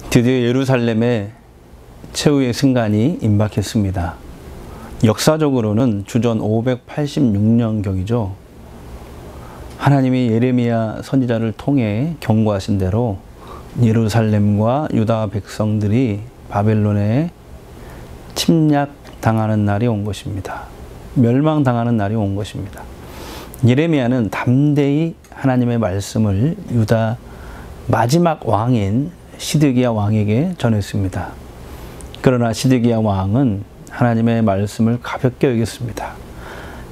드디어 예루살렘에 최후의 순간이 임박했습니다. 역사적으로는 주전 586년경이죠. 하나님이 예레미야 선지자를 통해 경고하신 대로 예루살렘과 유다 백성들이 바벨론에 침략당하는 날이 온 것입니다. 멸망당하는 날이 온 것입니다. 예레미야는 담대히 하나님의 말씀을 유다 마지막 왕인 시드기야 왕에게 전했습니다. 그러나 시드기야 왕은 하나님의 말씀을 가볍게 여겼습니다.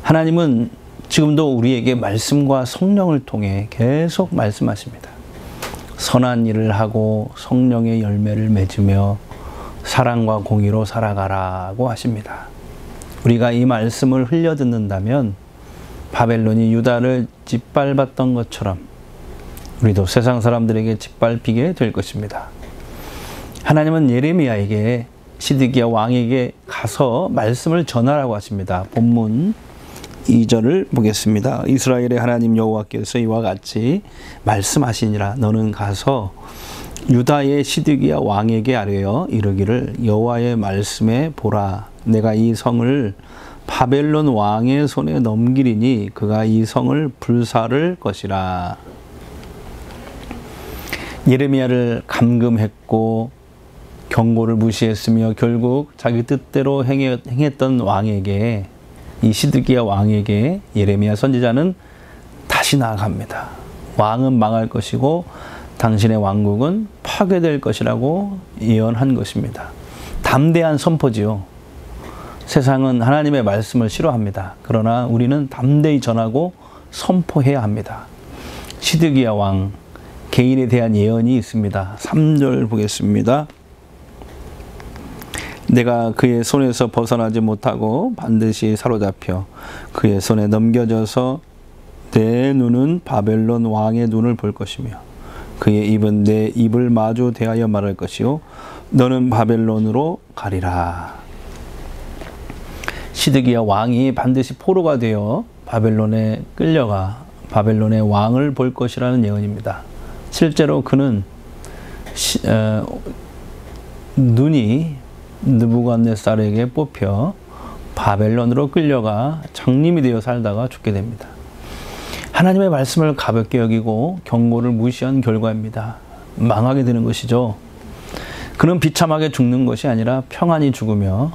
하나님은 지금도 우리에게 말씀과 성령을 통해 계속 말씀하십니다. 선한 일을 하고 성령의 열매를 맺으며 사랑과 공의로 살아가라고 하십니다. 우리가 이 말씀을 흘려 듣는다면 바벨론이 유다를 짓밟았던 것처럼 우리도 세상 사람들에게 짓밟히게 될 것입니다. 하나님은 예레미야에게 시드기야 왕에게 가서 말씀을 전하라고 하십니다. 본문 2절을 보겠습니다. 이스라엘의 하나님 여호와께서 이와 같이 말씀하시니라. 너는 가서 유다의 시드기야 왕에게 아뢰어 이르기를 여호와의 말씀에 보라. 내가 이 성을 바벨론 왕의 손에 넘기리니 그가 이 성을 불사를 것이라. 예레미야를 감금했고 경고를 무시했으며 결국 자기 뜻대로 행했던 왕에게, 이 시드기야 왕에게 예레미야 선지자는 다시 나아갑니다. 왕은 망할 것이고 당신의 왕국은 파괴될 것이라고 예언한 것입니다. 담대한 선포지요. 세상은 하나님의 말씀을 싫어합니다. 그러나 우리는 담대히 전하고 선포해야 합니다. 시드기야 왕 개인에 대한 예언이 있습니다. 3절 보겠습니다. 내가 그의 손에서 벗어나지 못하고 반드시 사로잡혀 그의 손에 넘겨져서 내 눈은 바벨론 왕의 눈을 볼 것이며 그의 입은 내 입을 마주 대하여 말할 것이요 너는 바벨론으로 가리라. 시드기야 왕이 반드시 포로가 되어 바벨론에 끌려가 바벨론의 왕을 볼 것이라는 예언입니다. 실제로 그는 눈이 느부갓네살에게 뽑혀 바벨론으로 끌려가 장님이 되어 살다가 죽게 됩니다. 하나님의 말씀을 가볍게 여기고 경고를 무시한 결과입니다. 망하게 되는 것이죠. 그는 비참하게 죽는 것이 아니라 평안히 죽으며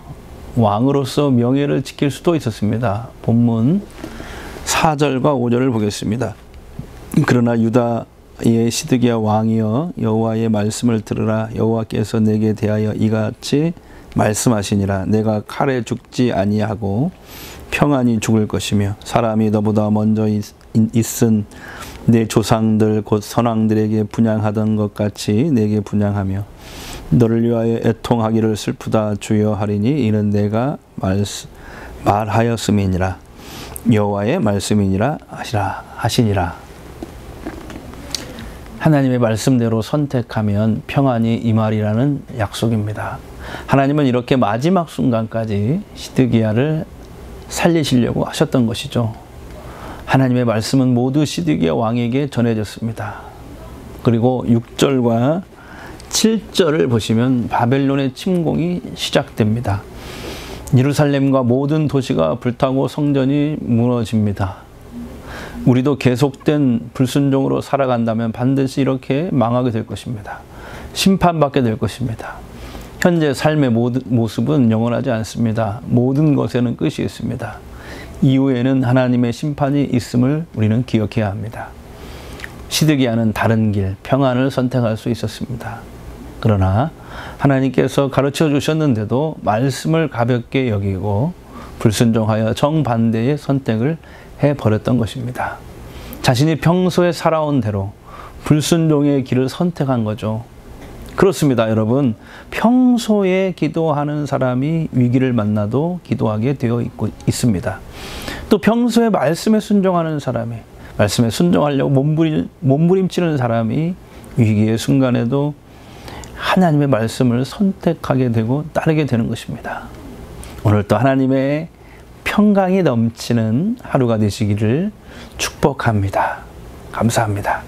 왕으로서 명예를 지킬 수도 있었습니다. 본문 4절과 5절을 보겠습니다. 그러나 유다의 시드기야 왕이여 여호와의 말씀을 들으라. 여호와께서 내게 대하여 이같이 말씀하시니라. 내가 칼에 죽지 아니하고 평안히 죽을 것이며 사람이 너보다 먼저 있은 내 조상들 곧 선왕들에게 분향하던 것 같이 내게 분향하며 너를 위하여 애통하기를 슬프다 주여 하리니 이는 내가 말하였음이니라. 여호와의 말씀이니라 하시니라. 하나님의 말씀대로 선택하면 평안이 임하리라는 약속입니다. 하나님은 이렇게 마지막 순간까지 시드기야를 살리시려고 하셨던 것이죠. 하나님의 말씀은 모두 시드기야 왕에게 전해졌습니다. 그리고 6절과 7절을 보시면 바벨론의 침공이 시작됩니다. 예루살렘과 모든 도시가 불타고 성전이 무너집니다. 우리도 계속된 불순종으로 살아간다면 반드시 이렇게 망하게 될 것입니다. 심판받게 될 것입니다. 현재 삶의 모습은 영원하지 않습니다. 모든 것에는 끝이 있습니다. 이후에는 하나님의 심판이 있음을 우리는 기억해야 합니다. 시드기야는 다른 길, 평안을 선택할 수 있었습니다. 그러나 하나님께서 가르쳐 주셨는데도 말씀을 가볍게 여기고 불순종하여 정반대의 선택을 해버렸던 것입니다. 자신이 평소에 살아온 대로 불순종의 길을 선택한 거죠. 그렇습니다, 여러분. 평소에 기도하는 사람이 위기를 만나도 기도하게 되어 있습니다. 또 평소에 말씀에 순종하는 사람이, 말씀에 순종하려고 몸부림치는 사람이 위기의 순간에도 하나님의 말씀을 선택하게 되고 따르게 되는 것입니다. 오늘도 하나님의 평강이 넘치는 하루가 되시기를 축복합니다. 감사합니다.